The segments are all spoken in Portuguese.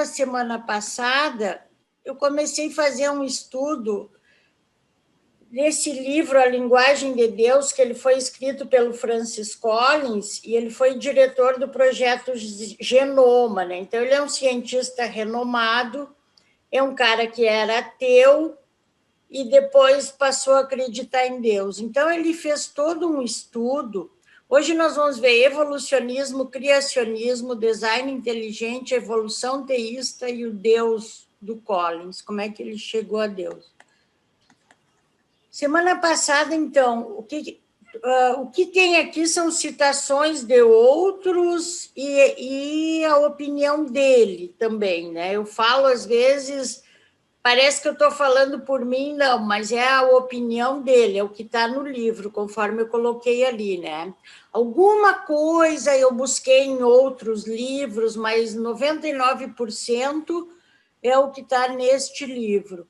semana passada, eu comecei a fazer um estudo desse livro, A Linguagem de Deus, que ele foi escrito pelo Francis Collins, e ele foi diretor do projeto Genoma, né? Então, ele é um cientista renomado, é um cara que era ateu e depois passou a acreditar em Deus. Então, ele fez todo um estudo. Hoje nós vamos ver evolucionismo, criacionismo, design inteligente, evolução teísta e o Deus do Collins, como é que ele chegou a Deus. Semana passada, então, o que tem aqui são citações de outros e a opinião dele também, né? Eu falo, às vezes, parece que eu estou falando por mim, não, mas é a opinião dele, é o que está no livro, conforme eu coloquei ali, né? Alguma coisa eu busquei em outros livros, mas 99% é o que está neste livro.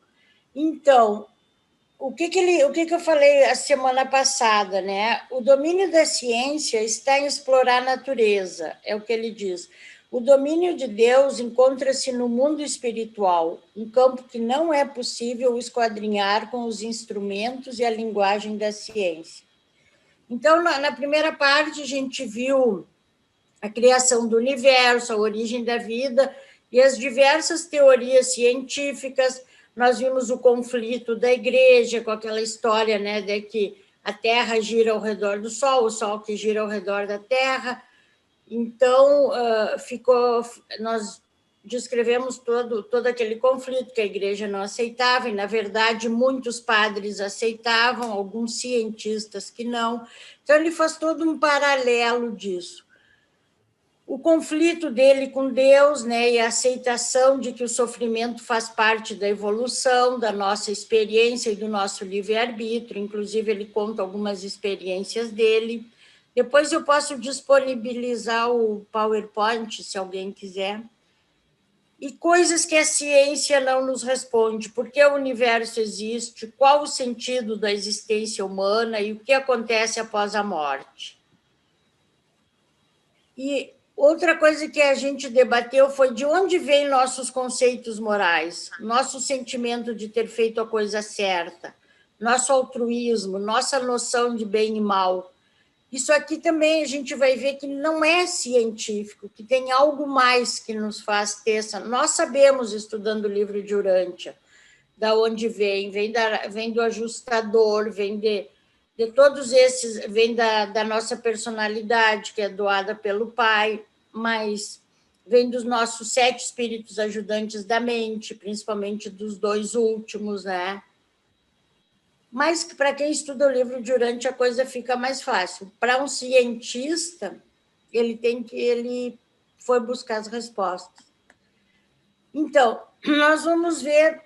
Então, o que eu falei a semana passada, né? O domínio da ciência está em explorar a natureza, é o que ele diz. O domínio de Deus encontra-se no mundo espiritual, um campo que não é possível esquadrinhar com os instrumentos e a linguagem da ciência. Então, na primeira parte, a gente viu a criação do universo, a origem da vida e as diversas teorias científicas. Nós vimos o conflito da igreja com aquela história, né, de que a Terra gira ao redor do Sol, o Sol que gira ao redor da Terra. Então, nós descrevemos todo aquele conflito que a igreja não aceitava, e, na verdade, muitos padres aceitavam, alguns cientistas que não. Então, ele faz todo um paralelo disso. O conflito dele com Deus, né, e a aceitação de que o sofrimento faz parte da evolução, da nossa experiência e do nosso livre-arbítrio. Inclusive, ele conta algumas experiências dele. Depois eu posso disponibilizar o PowerPoint, se alguém quiser. E coisas que a ciência não nos responde. Por que o universo existe? Qual o sentido da existência humana? E o que acontece após a morte? E outra coisa que a gente debateu foi de onde vêm nossos conceitos morais, nosso sentimento de ter feito a coisa certa, nosso altruísmo, nossa noção de bem e mal. Isso aqui também a gente vai ver que não é científico, que tem algo mais que nos faz ter essa... Nós sabemos, estudando o livro de Urântia, da onde vem do ajustador, vem de todos esses, vem da nossa personalidade, que é doada pelo Pai, mas vem dos nossos 7 espíritos ajudantes da mente, principalmente dos 2 últimos, né? Mas para quem estuda o livro de Urântia, a coisa fica mais fácil. Para um cientista, ele foi buscar as respostas. Então, nós vamos ver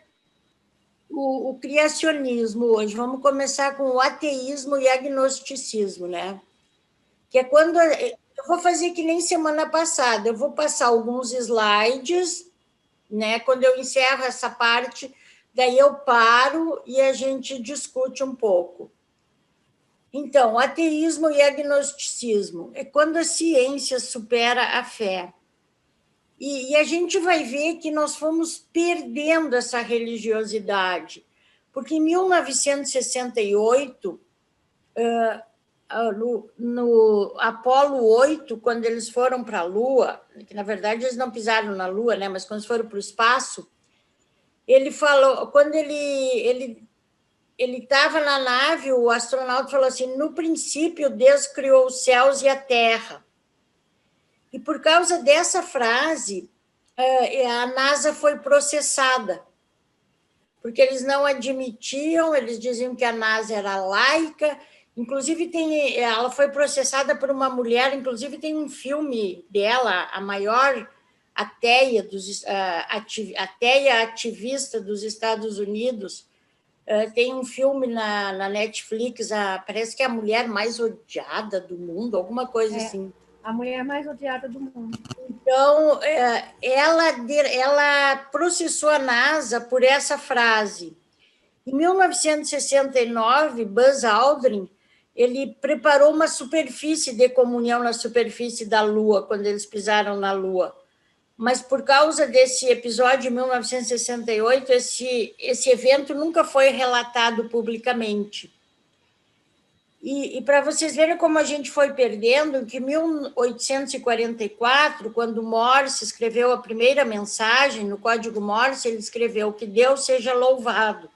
o criacionismo hoje. Vamos começar com o ateísmo e agnosticismo, né? Que é quando... Eu vou fazer que nem semana passada, eu vou passar alguns slides, né? Quando eu encerro essa parte, daí eu paro e a gente discute um pouco. Então, ateísmo e agnosticismo é quando a ciência supera a fé. E a gente vai ver que nós fomos perdendo essa religiosidade, porque em 1968, no Apolo 8, quando eles foram para a Lua, que na verdade eles não pisaram na Lua, né, mas quando eles foram para o espaço, ele falou, quando ele estava na nave, o astronauta falou assim: no princípio Deus criou os céus e a terra. E por causa dessa frase, a NASA foi processada, porque eles não admitiam, eles diziam que a NASA era laica. Inclusive, ela foi processada por uma mulher, inclusive tem um filme dela, a maior ateia ativista dos Estados Unidos. Tem um filme na Netflix, parece que é a mulher mais odiada do mundo, alguma coisa assim. A mulher mais odiada do mundo. Então, ela processou a NASA por essa frase. Em 1969, Buzz Aldrin, ele preparou uma superfície de comunhão na superfície da Lua, quando eles pisaram na Lua. mas por causa desse episódio de 1968, esse evento nunca foi relatado publicamente. E para vocês verem como a gente foi perdendo, que em 1844, quando Morse escreveu a primeira mensagem no Código Morse, ele escreveu que Deus seja louvado.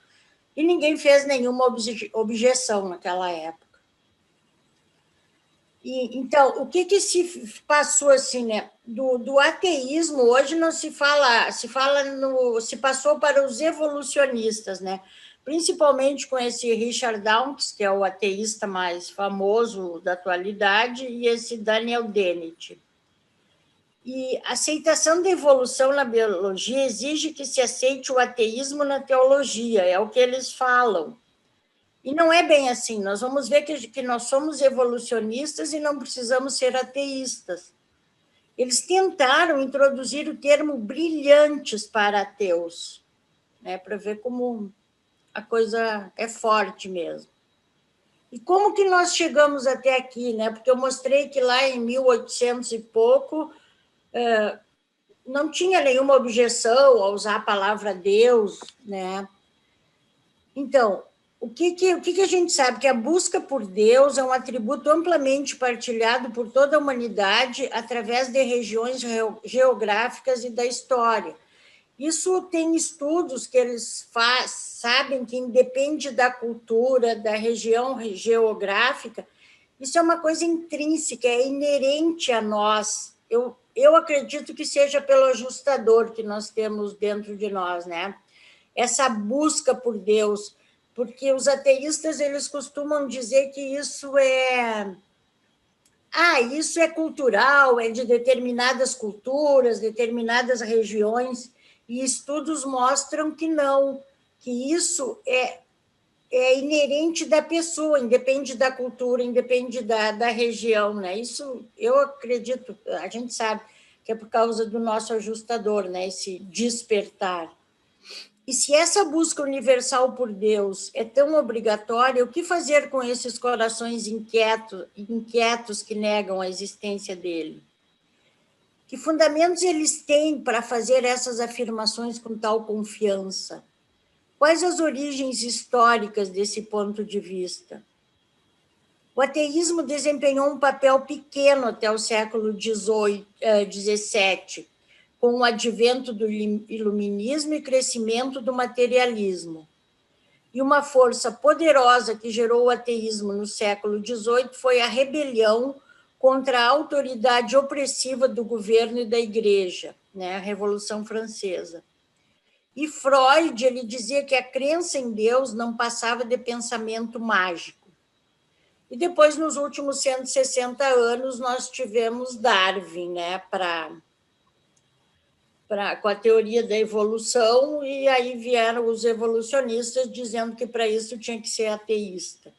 E ninguém fez nenhuma objeção naquela época. Então, o que se passou assim, né? Do ateísmo hoje não se fala, se passou para os evolucionistas, né? Principalmente com esse Richard Dawkins, que é o ateísta mais famoso da atualidade, e esse Daniel Dennett. E a aceitação da evolução na biologia exige que se aceite o ateísmo na teologia, é o que eles falam. E não é bem assim, nós vamos ver que nós somos evolucionistas e não precisamos ser ateístas. Eles tentaram introduzir o termo brilhantes para ateus, né, para ver como a coisa é forte mesmo. E como que nós chegamos até aqui, né? Porque eu mostrei que lá em 1800 e pouco não tinha nenhuma objeção a usar a palavra Deus, né? Então, o que a gente sabe? Que a busca por Deus é um atributo amplamente partilhado por toda a humanidade através de regiões geográficas e da história. Isso tem estudos que eles sabem que independe da cultura, da região geográfica, isso é uma coisa intrínseca, é inerente a nós. Eu acredito que seja pelo ajustador que nós temos dentro de nós, né? Essa busca por Deus, porque os ateístas eles costumam dizer que isso é cultural, é de determinadas culturas, determinadas regiões, e estudos mostram que não, que isso é inerente da pessoa, independe da cultura, independe da região, né? Isso eu acredito, a gente sabe que é por causa do nosso ajustador, né? Esse despertar. E se essa busca universal por Deus é tão obrigatória, o que fazer com esses corações inquietos que negam a existência dele? Que fundamentos eles têm para fazer essas afirmações com tal confiança? Quais as origens históricas desse ponto de vista? O ateísmo desempenhou um papel pequeno até o século XVII, com o advento do iluminismo e crescimento do materialismo. E uma força poderosa que gerou o ateísmo no século XVIII foi a rebelião contra a autoridade opressiva do governo e da Igreja, né? A Revolução Francesa. E Freud ele dizia que a crença em Deus não passava de pensamento mágico. E depois, nos últimos 160 anos, nós tivemos Darwin, né, com a teoria da evolução, e aí vieram os evolucionistas dizendo que para isso tinha que ser ateísta.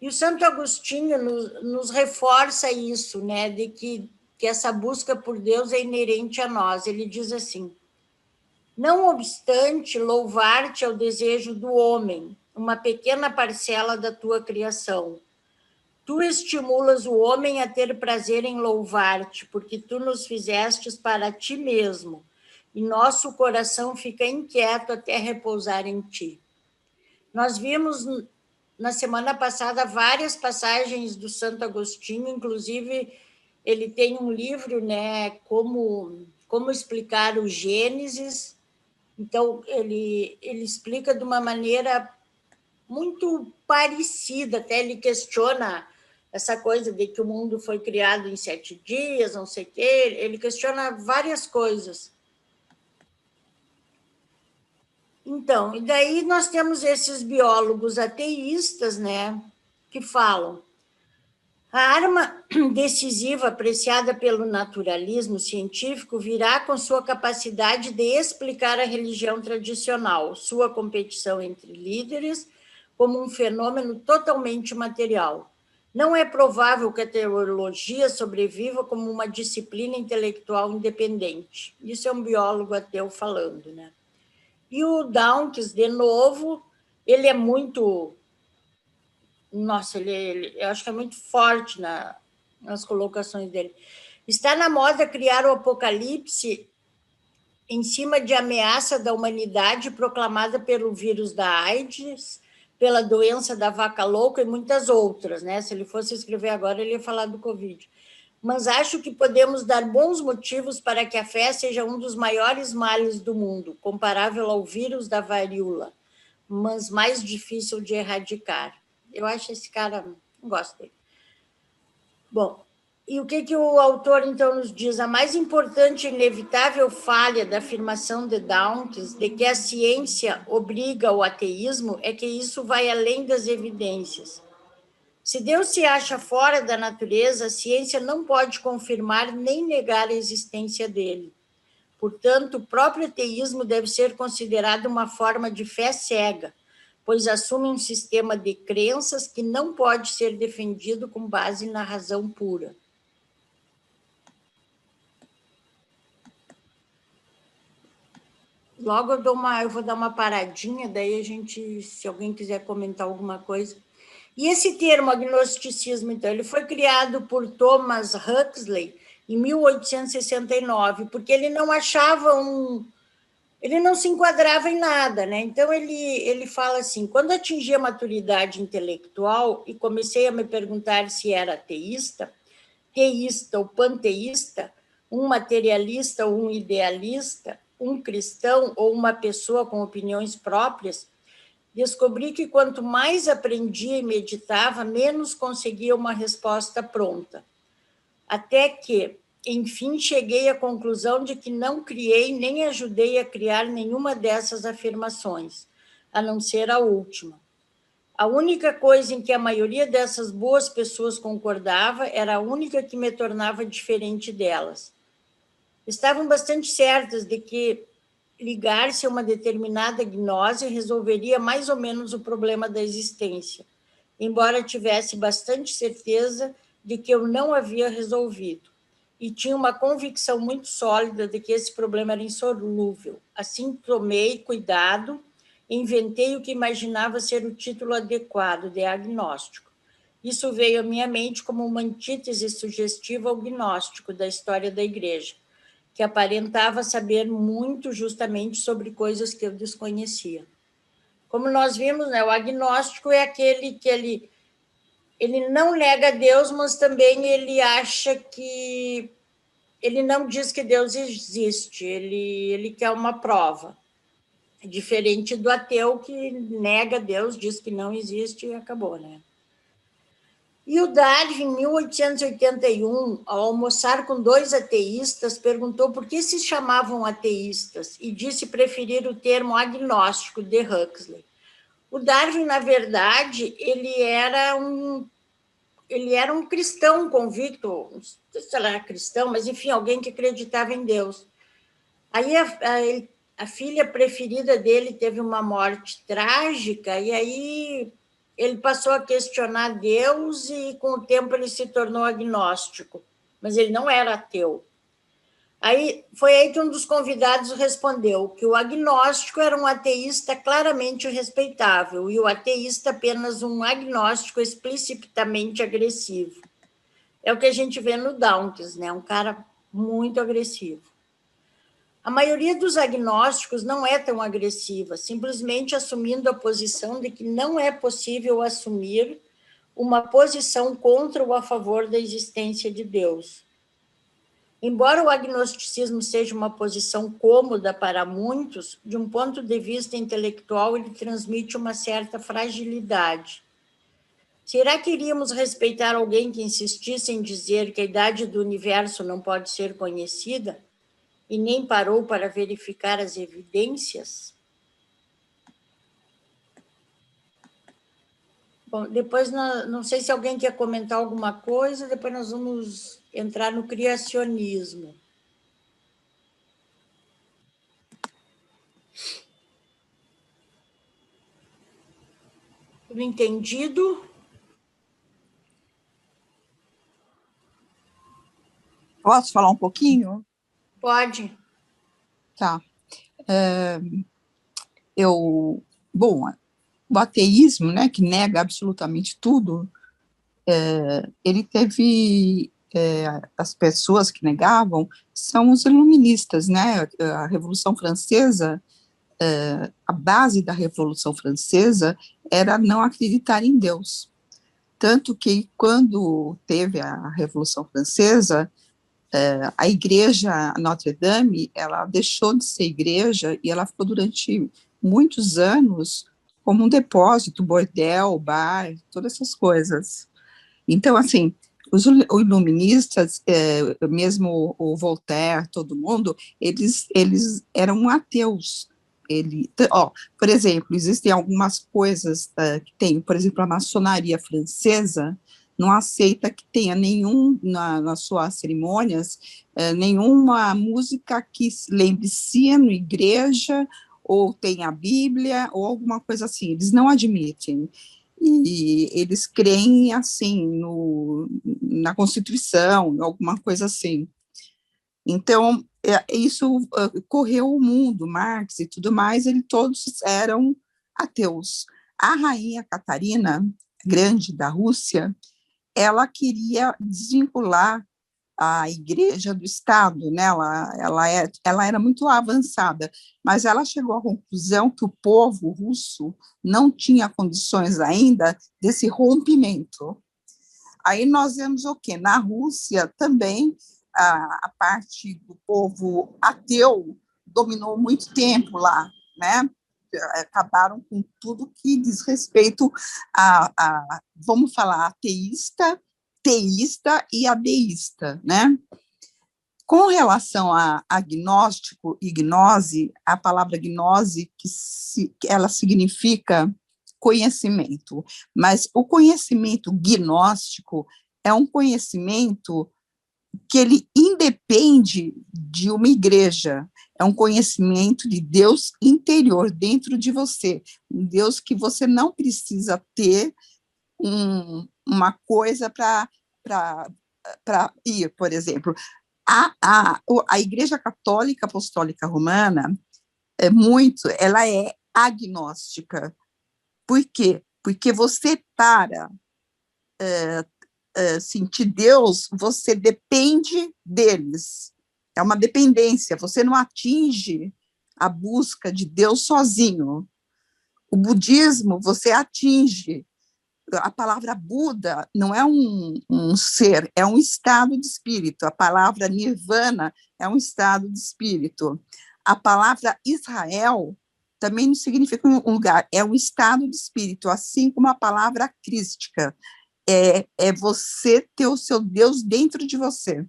E o Santo Agostinho nos reforça isso, né, de que essa busca por Deus é inerente a nós. Ele diz assim: não obstante, louvar-te é o desejo do homem, uma pequena parcela da tua criação. Tu estimulas o homem a ter prazer em louvar-te, porque tu nos fizestes para ti mesmo, e nosso coração fica inquieto até repousar em ti. Nós vimos na semana passada várias passagens do Santo Agostinho, inclusive ele tem um livro, né, como explicar o Gênesis. Então, ele explica de uma maneira muito parecida, até ele questiona essa coisa de que o mundo foi criado em 7 dias, não sei o quê, ele questiona várias coisas. Então, e daí nós temos esses biólogos ateístas, né, que falam: a arma decisiva apreciada pelo naturalismo científico virá com sua capacidade de explicar a religião tradicional, sua competição entre líderes, como um fenômeno totalmente material. Não é provável que a teologia sobreviva como uma disciplina intelectual independente. Isso é um biólogo ateu falando, né? E o Dawkins, de novo, ele é muito... Nossa, eu acho que é muito forte nas colocações dele. Está na moda criar o apocalipse em cima de ameaça da humanidade proclamada pelo vírus da AIDS, pela doença da vaca louca e muitas outras, né? Se ele fosse escrever agora, ele ia falar do Covid. Mas acho que podemos dar bons motivos para que a fé seja um dos maiores males do mundo, comparável ao vírus da varíola, mas mais difícil de erradicar. Eu acho esse cara, não gosto dele. Bom, e o que o autor, então, nos diz? A mais importante e inevitável falha da afirmação de Dawkins de que a ciência obriga ao ateísmo é que isso vai além das evidências. Se Deus se acha fora da natureza, a ciência não pode confirmar nem negar a existência dele. Portanto, o próprio ateísmo deve ser considerado uma forma de fé cega, pois assume um sistema de crenças que não pode ser defendido com base na razão pura. Logo eu vou dar uma paradinha, daí a gente, se alguém quiser comentar alguma coisa. E esse termo, agnosticismo, então, ele foi criado por Thomas Huxley em 1869, porque ele não achava ele não se enquadrava em nada, né? Então, ele fala assim, quando atingi a maturidade intelectual e comecei a me perguntar se era teísta ou panteísta, um materialista ou um idealista, um cristão ou uma pessoa com opiniões próprias, descobri que quanto mais aprendia e meditava, menos conseguia uma resposta pronta. Até que, enfim, cheguei à conclusão de que não criei nem ajudei a criar nenhuma dessas afirmações, a não ser a última. A única coisa em que a maioria dessas boas pessoas concordava era a única que me tornava diferente delas. Estavam bastante certas de que ligar-se a uma determinada gnose resolveria mais ou menos o problema da existência, embora tivesse bastante certeza de que eu não havia resolvido, e tinha uma convicção muito sólida de que esse problema era insolúvel. Assim, tomei cuidado e inventei o que imaginava ser o título adequado, de agnóstico. Isso veio à minha mente como uma antítese sugestiva ao gnóstico da história da Igreja, que aparentava saber muito justamente sobre coisas que eu desconhecia. Como nós vimos, né, o agnóstico é aquele que ele não nega Deus, mas também ele acha que... Ele não diz que Deus existe, ele quer uma prova. Diferente do ateu que nega Deus, diz que não existe e acabou, né? E o Darwin, em 1881, ao almoçar com dois ateístas, perguntou por que se chamavam ateístas e disse preferir o termo agnóstico de Huxley. O Darwin, na verdade, ele era um cristão convicto, não sei se ele era cristão, mas, enfim, alguém que acreditava em Deus. Aí a filha preferida dele teve uma morte trágica, e aí ele passou a questionar Deus e, com o tempo, ele se tornou agnóstico, mas ele não era ateu. Foi aí que um dos convidados respondeu que o agnóstico era um ateísta claramente respeitável e o ateísta apenas um agnóstico explicitamente agressivo. É o que a gente vê no Dawkins, né? Um cara muito agressivo. A maioria dos agnósticos não é tão agressiva, simplesmente assumindo a posição de que não é possível assumir uma posição contra ou a favor da existência de Deus. Embora o agnosticismo seja uma posição cômoda para muitos, de um ponto de vista intelectual, ele transmite uma certa fragilidade. Será que iríamos respeitar alguém que insistisse em dizer que a idade do universo não pode ser conhecida e nem parou para verificar as evidências? Bom, depois, não sei se alguém quer comentar alguma coisa, depois nós vamos entrar no criacionismo. Tudo entendido? Posso falar um pouquinho? Pode. Tá. Bom, o ateísmo, né, que nega absolutamente tudo, ele teve as pessoas que negavam são os iluministas, né? A Revolução Francesa, a base da Revolução Francesa era não acreditar em Deus. Tanto que, quando teve a Revolução Francesa, a igreja Notre-Dame, ela deixou de ser igreja e ela ficou durante muitos anos como um depósito, bordel, bar, todas essas coisas. Então, assim, os iluministas, mesmo o Voltaire, todo mundo, eles eram ateus. Por exemplo, existem algumas coisas que tem, por exemplo, a maçonaria francesa não aceita que tenha nas suas cerimônias, nenhuma música que lembre sino, igreja, ou tenha a Bíblia, ou alguma coisa assim, eles não admitem. E eles creem, assim, na Constituição, alguma coisa assim. Então, isso correu o mundo, Marx e tudo mais, todos eram ateus. A rainha Catarina, grande da Rússia, ela queria desvincular a igreja do Estado, né? Ela era muito avançada, mas ela chegou à conclusão que o povo russo não tinha condições ainda desse rompimento. Aí nós vemos o quê? Na Rússia também, a parte do povo ateu dominou muito tempo lá, né? Acabaram com tudo que diz respeito vamos falar, ateísta, teísta e adeísta, né? Com relação a agnóstico e gnose, a palavra gnose, ela significa conhecimento, mas o conhecimento gnóstico é um conhecimento que ele independe de uma igreja, é um conhecimento de Deus interior, dentro de você, um Deus que você não precisa ter uma coisa para ir, por exemplo. A Igreja Católica Apostólica Romana, ela é agnóstica. Por quê? Porque você, para sentir Deus, você depende deles. É uma dependência, você não atinge a busca de Deus sozinho. O budismo, você atinge. A palavra Buda não é um ser, é um estado de espírito. A palavra nirvana é um estado de espírito. A palavra Israel também não significa um lugar, é um estado de espírito, assim como a palavra crística. É você ter o seu Deus dentro de você.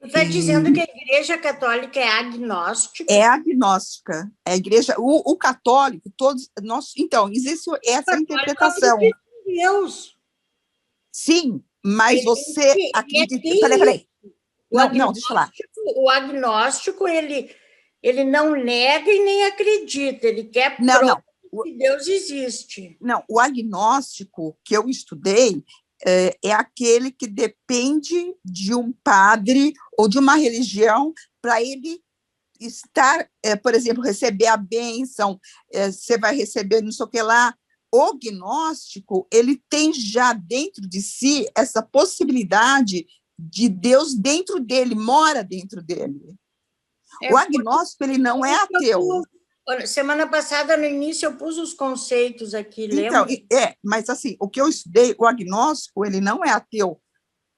Você está dizendo que a Igreja Católica é agnóstica? É agnóstica. A igreja, o católico, todos nós. Então, existe essa interpretação. Deus. Sim, mas você acredita. Peraí. Não, deixa eu falar. O agnóstico, ele não nega e nem acredita, ele quer provar que Deus existe. Não, o agnóstico que eu estudei é aquele que depende de um padre ou de uma religião para ele estar, por exemplo, receber a bênção, você vai receber não sei o que lá. O gnóstico, ele tem já dentro de si essa possibilidade de Deus dentro dele, mora dentro dele. O agnóstico, ele não é ateu. Semana passada, no início, eu pus os conceitos aqui, então, lembra? Mas assim, o que eu estudei, o agnóstico, ele não é ateu,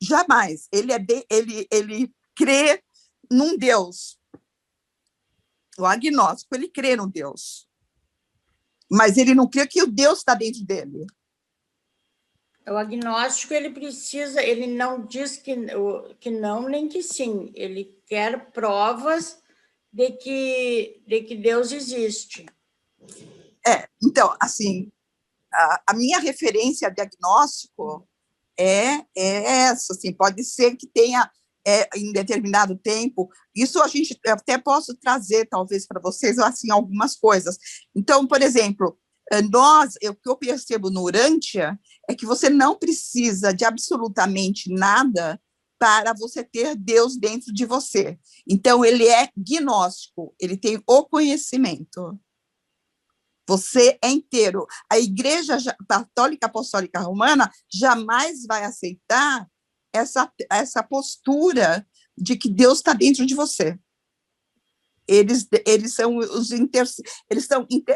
jamais. Ele crê num Deus. O agnóstico, ele crê num Deus. Mas ele não crê que o Deus está dentro dele. O agnóstico, ele não diz que não, nem que sim. Ele quer provas de que Deus existe. Então, assim, a minha referência diagnóstico é essa, assim, pode ser que tenha em determinado tempo, isso a gente até posso trazer, talvez, para vocês, assim, algumas coisas. Então, por exemplo, o que eu percebo no Urântia é que você não precisa de absolutamente nada para você ter Deus dentro de você. Então, ele é gnóstico, ele tem o conhecimento. Você é inteiro. A Igreja Católica Apostólica Romana jamais vai aceitar essa postura de que Deus está dentro de você. Eles são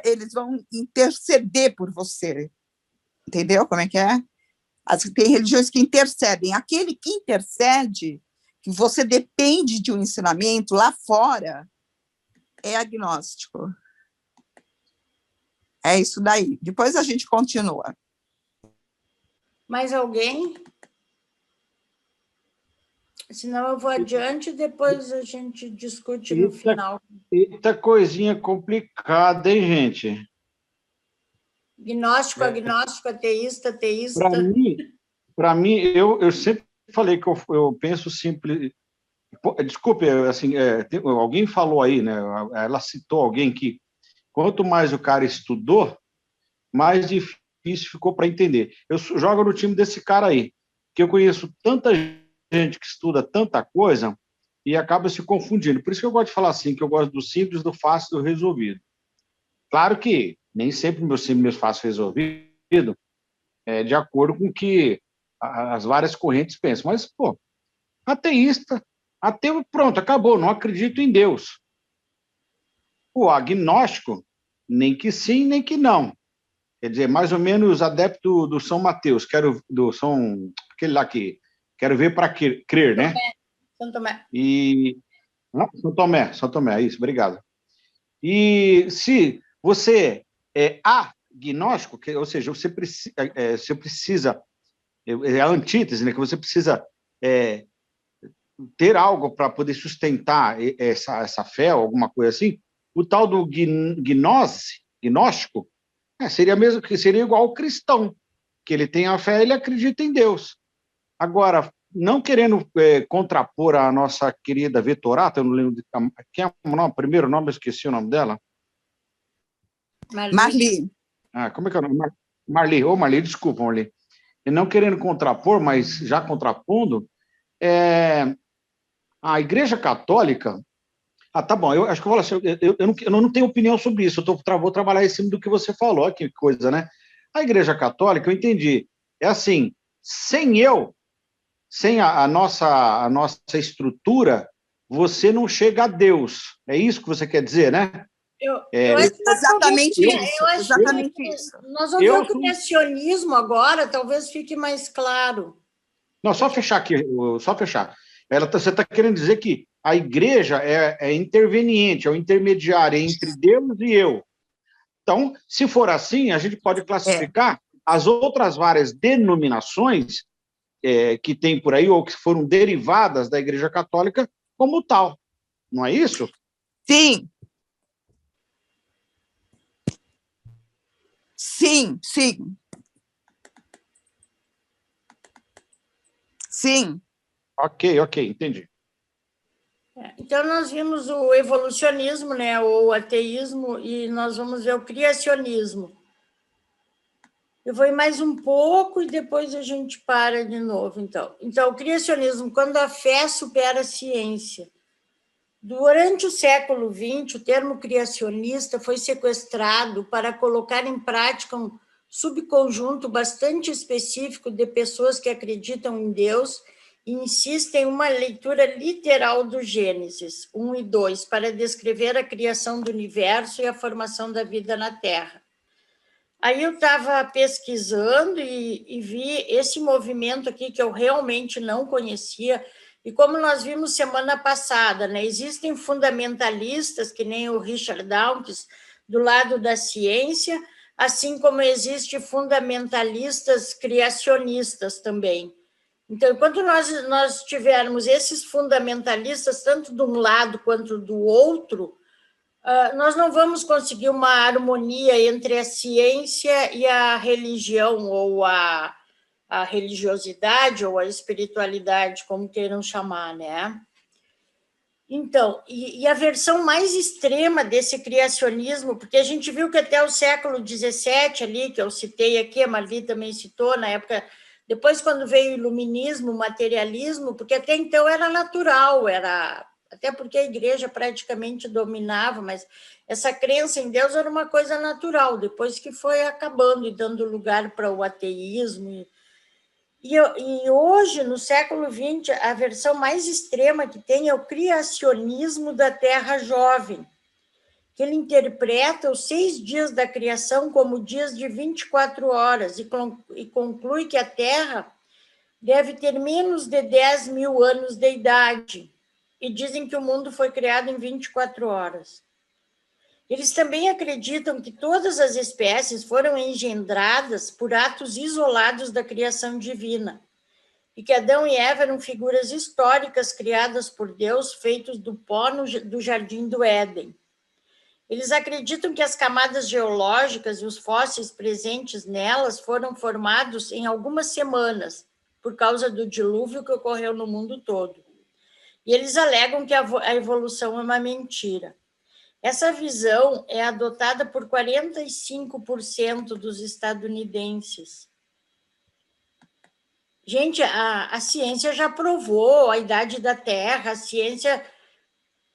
eles vão interceder por você. Entendeu como é que é? Tem religiões que intercedem. Aquele que intercede, que você depende de um ensinamento lá fora, é agnóstico. É isso daí. Depois a gente continua. Mais alguém? Senão eu vou adiante e depois a gente discute no final. Eita coisinha complicada, hein, gente? Gnóstico, agnóstico, ateísta, ateísta. Para mim, eu sempre falei que eu penso simples. Desculpe, assim, alguém falou aí, né? Ela citou alguém que quanto mais o cara estudou, mais difícil ficou para entender. Eu jogo no time desse cara aí, que eu conheço tanta gente que estuda tanta coisa e acaba se confundindo. Por isso que eu gosto de falar assim, que eu gosto do simples, do fácil, do resolvido. Claro que nem sempre meu simples, meu fácil resolvido é de acordo com o que as várias correntes pensam. Mas, pô, ateísta, ateu, pronto, acabou, não acredito em Deus. O agnóstico, nem que sim, nem que não. Quer dizer, mais ou menos adepto do São Mateus, aquele lá que quero ver para crer, né? São Tomé. São Tomé, isso, obrigado. E se você é agnóstico, ou seja, você precisa, é a antítese, né? Que você precisa ter algo para poder sustentar essa fé, ou alguma coisa assim, o tal do gnóstico, seria igual ao cristão, que ele tem a fé, ele acredita em Deus. Agora, não querendo contrapor a nossa querida Vetorata, eu não lembro quem é o primeiro nome, eu esqueci o nome dela. Marli. Como é que é o nome? Marli, desculpa, Marli. E não querendo contrapor, mas já contrapondo, a Igreja Católica. Tá bom, eu acho que eu vou falar assim, eu não tenho opinião sobre isso, vou trabalhar em cima do que você falou, que coisa, né? A Igreja Católica, eu entendi, é assim, sem a nossa estrutura, você não chega a Deus. É isso que você quer dizer, né? Eu acho que exatamente isso. Exatamente isso. Nós vamos ver o criacionismo agora, talvez fique mais claro. Não, só fechar aqui, só fechar. Você está querendo dizer que a igreja é interveniente, é o intermediário entre Deus e eu. Então, se for assim, a gente pode classificar as outras várias denominações que tem por aí, ou que foram derivadas da Igreja Católica, como tal. Não é isso? Sim. Sim, sim. Sim. Ok, entendi. Então, nós vimos o evolucionismo, né, ou o ateísmo, e nós vamos ver o criacionismo. Eu vou ir mais um pouco e depois a gente para de novo, então. Então, o criacionismo, quando a fé supera a ciência. Durante o século XX, o termo criacionista foi sequestrado para colocar em prática um subconjunto bastante específico de pessoas que acreditam em Deus e insistem em uma leitura literal do Gênesis 1 e 2 para descrever a criação do universo e a formação da vida na Terra. Aí eu estava pesquisando e vi esse movimento aqui que eu realmente não conhecia, e como nós vimos semana passada, né, existem fundamentalistas, que nem o Richard Dawkins, do lado da ciência, assim como existem fundamentalistas criacionistas também. Então, enquanto nós tivermos esses fundamentalistas, tanto de um lado quanto do outro, nós não vamos conseguir uma harmonia entre a ciência e a religião, ou a religiosidade, ou a espiritualidade, como queiram chamar, né? Então, e a versão mais extrema desse criacionismo, porque a gente viu que até o século XVII, ali, que eu citei aqui, a Marli também citou, na época, depois quando veio o iluminismo, o materialismo, porque até então era natural, até porque a igreja praticamente dominava, mas essa crença em Deus era uma coisa natural, depois que foi acabando e dando lugar para o ateísmo E hoje, no século XX, a versão mais extrema que tem é o criacionismo da Terra Jovem, que ele interpreta os 6 dias da criação como dias de 24 horas e conclui que a Terra deve ter menos de 10 mil anos de idade, e dizem que o mundo foi criado em 24 horas. Eles também acreditam que todas as espécies foram engendradas por atos isolados da criação divina, e que Adão e Eva eram figuras históricas criadas por Deus, feitos do pó do jardim do Éden. Eles acreditam que as camadas geológicas e os fósseis presentes nelas foram formados em algumas semanas, por causa do dilúvio que ocorreu no mundo todo. E eles alegam que a evolução é uma mentira. Essa visão é adotada por 45% dos estadunidenses. Gente, a ciência já provou a idade da Terra, a ciência...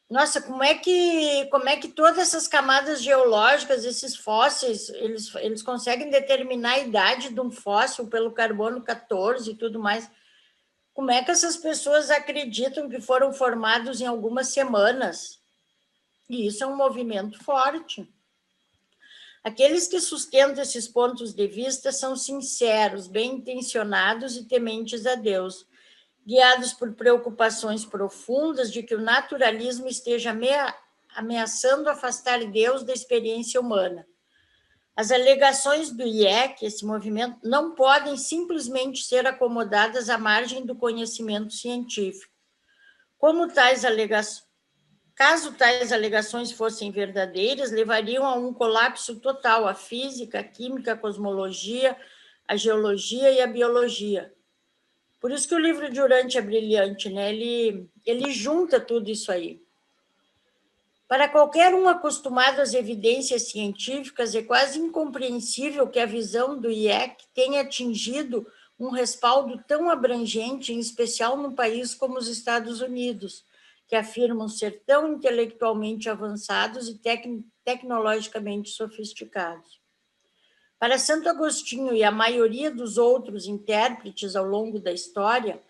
Nossa, como é que todas essas camadas geológicas, esses fósseis, eles conseguem determinar a idade de um fóssil pelo carbono 14 e tudo mais? Como é que essas pessoas acreditam que foram formados em algumas semanas? E isso é um movimento forte. Aqueles que sustentam esses pontos de vista são sinceros, bem-intencionados e tementes a Deus, guiados por preocupações profundas de que o naturalismo esteja ameaçando afastar Deus da experiência humana. As alegações do IEC, esse movimento, não podem simplesmente ser acomodadas à margem do conhecimento científico. Caso tais alegações fossem verdadeiras, levariam a um colapso total à física, a química, a cosmologia, a geologia e a biologia. Por isso que o livro de Urantia é brilhante, né? Ele junta tudo isso aí. Para qualquer um acostumado às evidências científicas, é quase incompreensível que a visão do IEC tenha atingido um respaldo tão abrangente, em especial num país como os Estados Unidos, que afirmam ser tão intelectualmente avançados e tecnologicamente sofisticados. Para Santo Agostinho e a maioria dos outros intérpretes ao longo da história,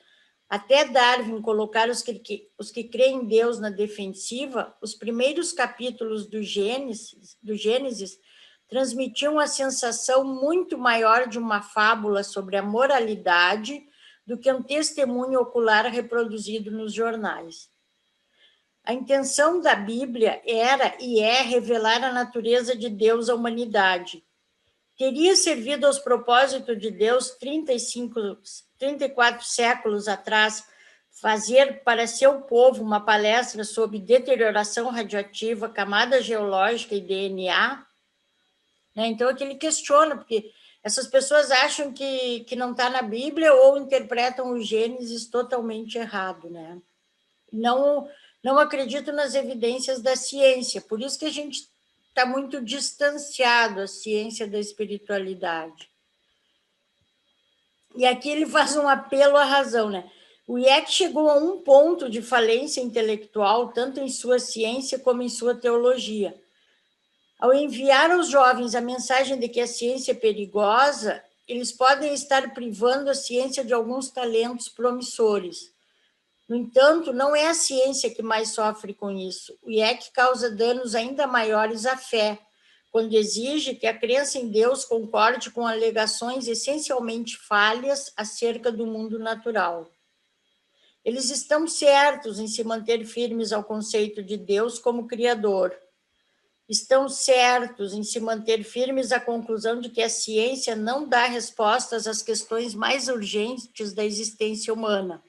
até Darwin colocar os que creem em Deus na defensiva, os primeiros capítulos do Gênesis transmitiam a sensação muito maior de uma fábula sobre a moralidade do que um testemunho ocular reproduzido nos jornais. A intenção da Bíblia era e é revelar a natureza de Deus à humanidade. Teria servido aos propósitos de Deus 34 séculos atrás fazer para seu povo uma palestra sobre deterioração radioativa, camada geológica e DNA? Né? Então, é que ele questiona, porque essas pessoas acham que não está na Bíblia ou interpretam o Gênesis totalmente errado, né? Não acredito nas evidências da ciência, por isso que a gente está muito distanciado da ciência da espiritualidade. E aqui ele faz um apelo à razão, né? O IEC chegou a um ponto de falência intelectual, tanto em sua ciência como em sua teologia. Ao enviar aos jovens a mensagem de que a ciência é perigosa, eles podem estar privando a ciência de alguns talentos promissores. No entanto, não é a ciência que mais sofre com isso. O IEC causa danos ainda maiores à fé, quando exige que a crença em Deus concorde com alegações essencialmente falhas acerca do mundo natural. Eles estão certos em se manter firmes ao conceito de Deus como Criador. Estão certos em se manter firmes à conclusão de que a ciência não dá respostas às questões mais urgentes da existência humana.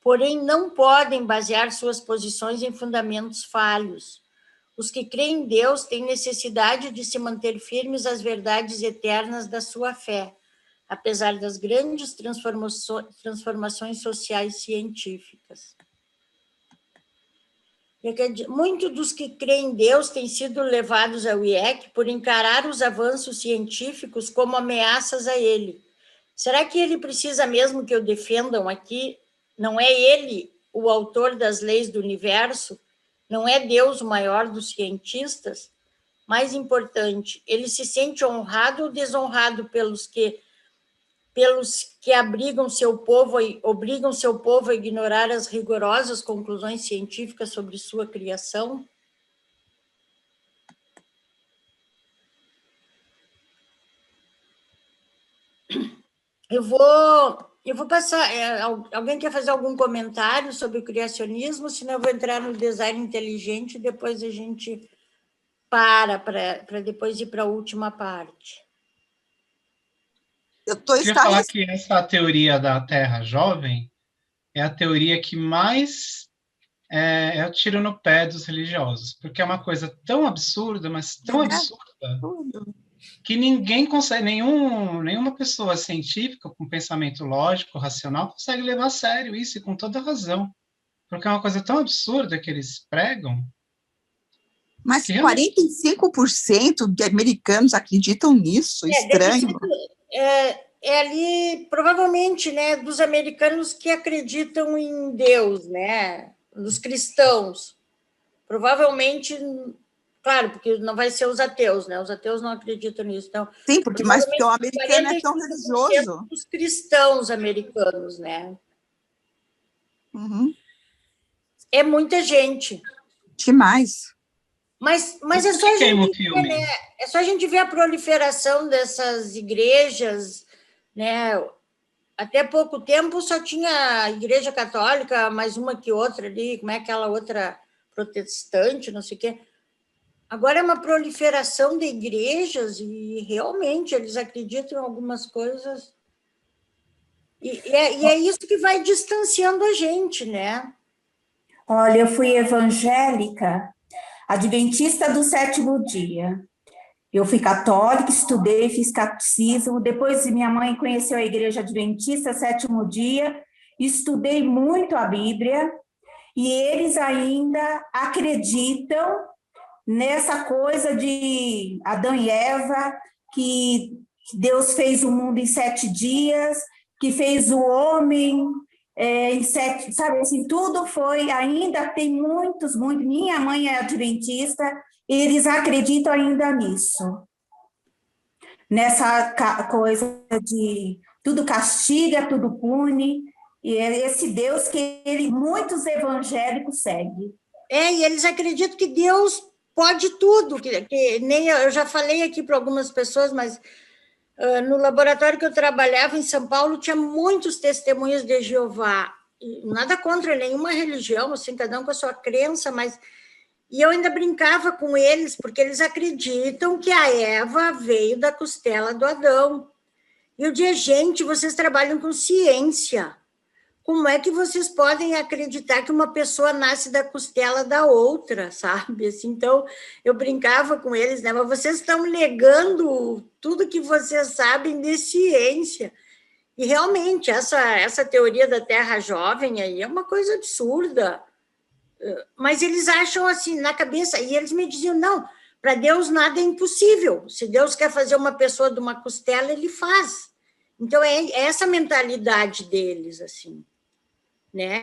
Porém, não podem basear suas posições em fundamentos falhos. Os que creem em Deus têm necessidade de se manter firmes às verdades eternas da sua fé, apesar das grandes transformações sociais e científicas. Muitos dos que creem em Deus têm sido levados ao IEC por encarar os avanços científicos como ameaças a ele. Será que ele precisa mesmo que o defendam aqui? Não é ele o autor das leis do universo? Não é Deus o maior dos cientistas? Mais importante, ele se sente honrado ou desonrado pelos que pelos que obrigam seu povo a ignorar as rigorosas conclusões científicas sobre sua criação? Eu vou passar. Alguém quer fazer algum comentário sobre o criacionismo? Senão eu vou entrar no design inteligente e depois a gente para depois ir para a última parte. Eu queria falar que essa teoria da Terra jovem é a teoria que mais é o tiro no pé dos religiosos, porque é uma coisa tão absurda, mas tão absurda, que ninguém consegue, nenhuma pessoa científica com pensamento lógico, racional, consegue levar a sério isso, e com toda razão, porque é uma coisa tão absurda que eles pregam. Mas 45% de americanos acreditam nisso, estranho. Ali, provavelmente, né, dos americanos que acreditam em Deus, né, dos cristãos. Provavelmente, claro, porque não vai ser os ateus, né, os ateus não acreditam nisso. Então, sim, porque o americano é tão religioso. Os cristãos americanos, né. Uhum. É muita gente. Demais. Mas é só a gente ver, né? É só a gente ver a proliferação dessas igrejas, né? Até pouco tempo só tinha a igreja católica, mais uma que outra ali, como é aquela outra protestante, não sei o quê. Agora é uma proliferação de igrejas e realmente eles acreditam em algumas coisas. E é isso que vai distanciando a gente, né? Olha, eu fui evangélica, adventista do sétimo dia. Eu fui católica, estudei, fiz catecismo. Depois minha mãe conheceu a igreja adventista, sétimo dia. Estudei muito a Bíblia. E eles ainda acreditam nessa coisa de Adão e Eva, que Deus fez o mundo em 7 dias, que fez o homem em 7, sabe assim, tudo foi, ainda tem muitos, minha mãe é adventista, eles acreditam ainda nisso, nessa coisa de tudo castiga, tudo pune, e é esse Deus que muitos evangélicos seguem. E eles acreditam que Deus pode tudo, que nem eu já falei aqui para algumas pessoas, mas no laboratório que eu trabalhava em São Paulo tinha muitos testemunhas de Jeová, nada contra nenhuma religião, assim, cada um com a sua crença, mas e eu ainda brincava com eles, porque eles acreditam que a Eva veio da costela do Adão. E eu dizia, gente, vocês trabalham com ciência, como é que vocês podem acreditar que uma pessoa nasce da costela da outra, sabe? Assim, então, eu brincava com eles, né? Mas vocês estão negando tudo que vocês sabem de ciência. E, realmente, essa teoria da Terra jovem aí é uma coisa absurda. Mas eles acham assim, na cabeça, e eles me diziam, não, para Deus nada é impossível. Se Deus quer fazer uma pessoa de uma costela, ele faz. Então, é essa mentalidade deles, assim. Né?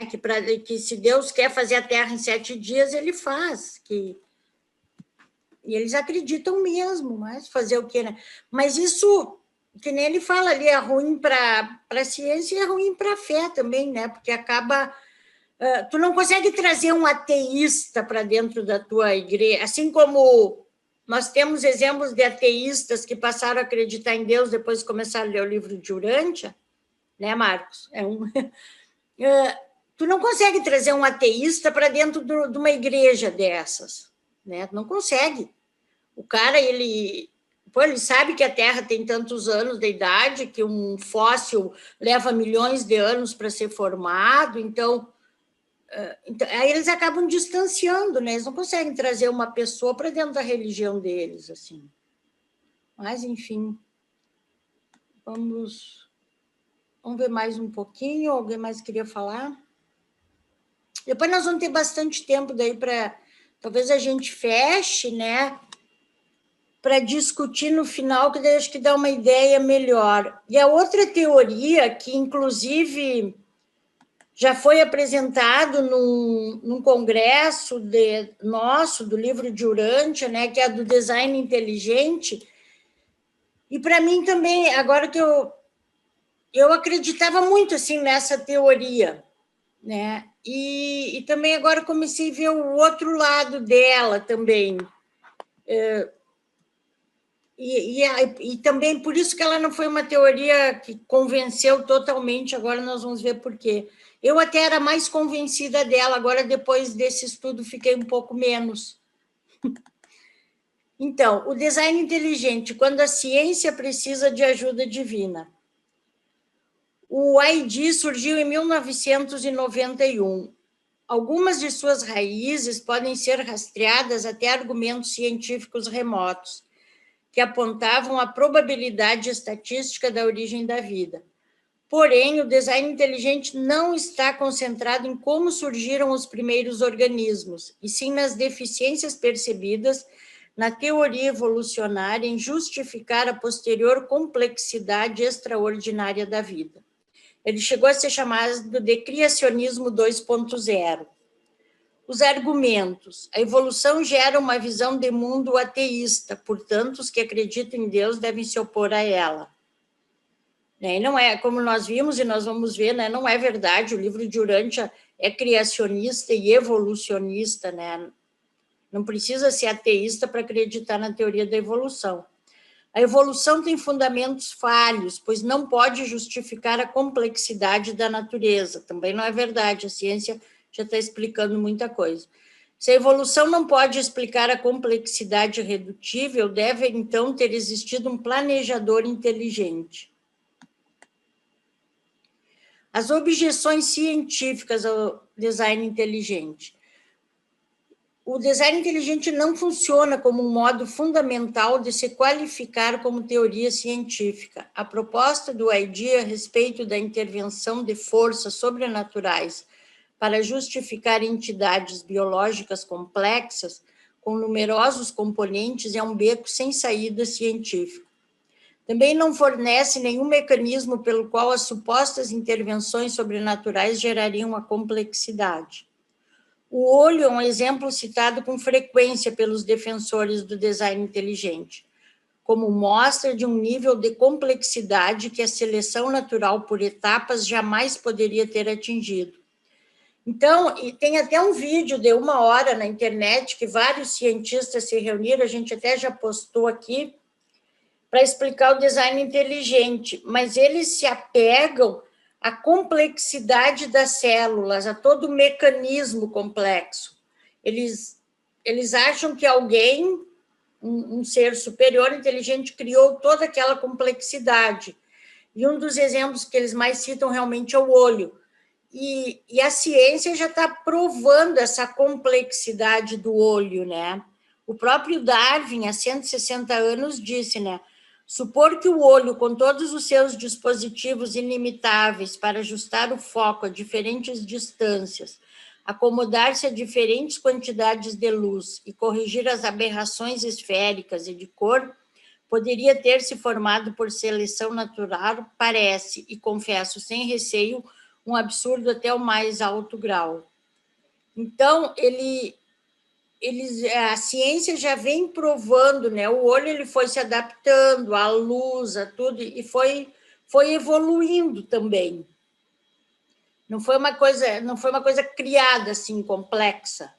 Que se Deus quer fazer a Terra em 7 dias, ele faz. E eles acreditam mesmo, mas fazer o quê, né? Mas isso, que nem ele fala ali, é ruim para a ciência e é ruim para a fé também, né? Porque acaba... tu não consegue trazer um ateísta para dentro da tua igreja, assim como nós temos exemplos de ateístas que passaram a acreditar em Deus depois de começar a ler o livro de Urântia, né, Marcos? Tu não consegue trazer um ateísta para dentro de uma igreja dessas, né? Não consegue. O cara, ele sabe que a Terra tem tantos anos de idade, que um fóssil leva milhões de anos para ser formado, então, aí eles acabam distanciando, né? Eles não conseguem trazer uma pessoa para dentro da religião deles, assim. Mas, enfim, vamos ver mais um pouquinho. Alguém mais queria falar? Depois nós vamos ter bastante tempo daí para... Talvez a gente feche, né? Para discutir no final, que daí acho que dá uma ideia melhor. E a outra teoria, que inclusive já foi apresentado num congresso nosso, do livro de Urântia, né? Que é a do design inteligente. E para mim também, agora que eu eu acreditava muito assim nessa teoria, né? E também agora comecei a ver o outro lado dela também. E também por isso que ela não foi uma teoria que convenceu totalmente, agora nós vamos ver por quê. Eu até era mais convencida dela, agora depois desse estudo fiquei um pouco menos. Então, o design inteligente, quando a ciência precisa de ajuda divina. O ID surgiu em 1991. Algumas de suas raízes podem ser rastreadas até argumentos científicos remotos, que apontavam a probabilidade estatística da origem da vida. Porém, o design inteligente não está concentrado em como surgiram os primeiros organismos, e sim nas deficiências percebidas na teoria evolucionária em justificar a posterior complexidade extraordinária da vida. Ele chegou a ser chamado de criacionismo 2.0. Os argumentos. A evolução gera uma visão de mundo ateísta, portanto, os que acreditam em Deus devem se opor a ela. E não é, como nós vimos e nós vamos ver, né, não é verdade, o livro de Urântia é criacionista e evolucionista, né? Não precisa ser ateísta para acreditar na teoria da evolução. A evolução tem fundamentos falhos, pois não pode justificar a complexidade da natureza. Também não é verdade, a ciência já está explicando muita coisa. Se a evolução não pode explicar a complexidade irredutível, deve, então, ter existido um planejador inteligente. As objeções científicas ao design inteligente. O design inteligente não funciona como um modo fundamental de se qualificar como teoria científica. A proposta do ID a respeito da intervenção de forças sobrenaturais para justificar entidades biológicas complexas, com numerosos componentes, é um beco sem saída científico. Também não fornece nenhum mecanismo pelo qual as supostas intervenções sobrenaturais gerariam a complexidade. O olho é um exemplo citado com frequência pelos defensores do design inteligente, como mostra de um nível de complexidade que a seleção natural por etapas jamais poderia ter atingido. Então, e tem até um vídeo de 1 hora na internet que vários cientistas se reuniram, a gente até já postou aqui, para explicar o design inteligente, mas eles se apegam à complexidade das células, a todo o mecanismo complexo. Eles acham que alguém, um ser superior inteligente, criou toda aquela complexidade. E um dos exemplos que eles mais citam realmente é o olho. E a ciência já está provando essa complexidade do olho, né? O próprio Darwin, há 160 anos, disse, né? Supor que o olho, com todos os seus dispositivos ilimitáveis para ajustar o foco a diferentes distâncias, acomodar-se a diferentes quantidades de luz e corrigir as aberrações esféricas e de cor, poderia ter se formado por seleção natural, parece, e confesso sem receio, um absurdo até o mais alto grau. Então, a ciência já vem provando, né? O olho ele foi se adaptando à luz, a tudo, e foi evoluindo também. Não foi uma coisa criada assim, complexa,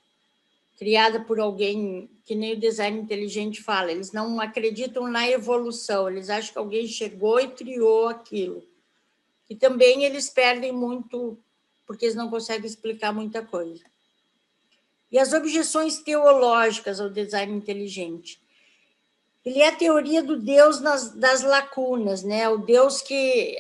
criada por alguém, que nem o design inteligente fala. Eles não acreditam na evolução, eles acham que alguém chegou e criou aquilo. E também eles perdem muito, porque eles não conseguem explicar muita coisa. E as objeções teológicas ao design inteligente. Ele é a teoria do Deus das lacunas, né? O Deus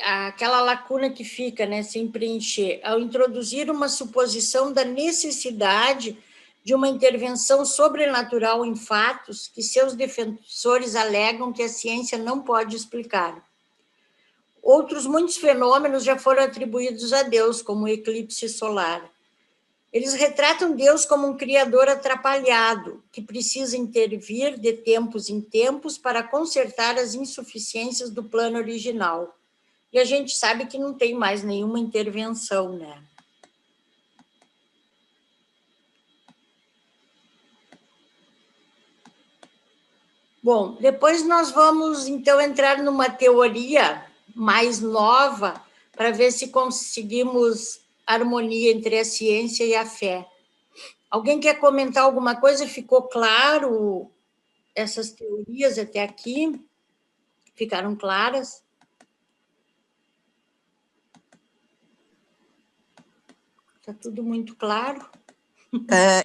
aquela lacuna que fica, né, sem preencher, ao introduzir uma suposição da necessidade de uma intervenção sobrenatural em fatos que seus defensores alegam que a ciência não pode explicar. Outros muitos fenômenos já foram atribuídos a Deus, como o eclipse solar. Eles retratam Deus como um criador atrapalhado, que precisa intervir de tempos em tempos para consertar as insuficiências do plano original. E a gente sabe que não tem mais nenhuma intervenção, né? Bom, depois nós vamos, então, entrar numa teoria mais nova, para ver se conseguimos harmonia entre a ciência e a fé. Alguém quer comentar alguma coisa? Ficou claro essas teorias até aqui? Ficaram claras? Está tudo muito claro?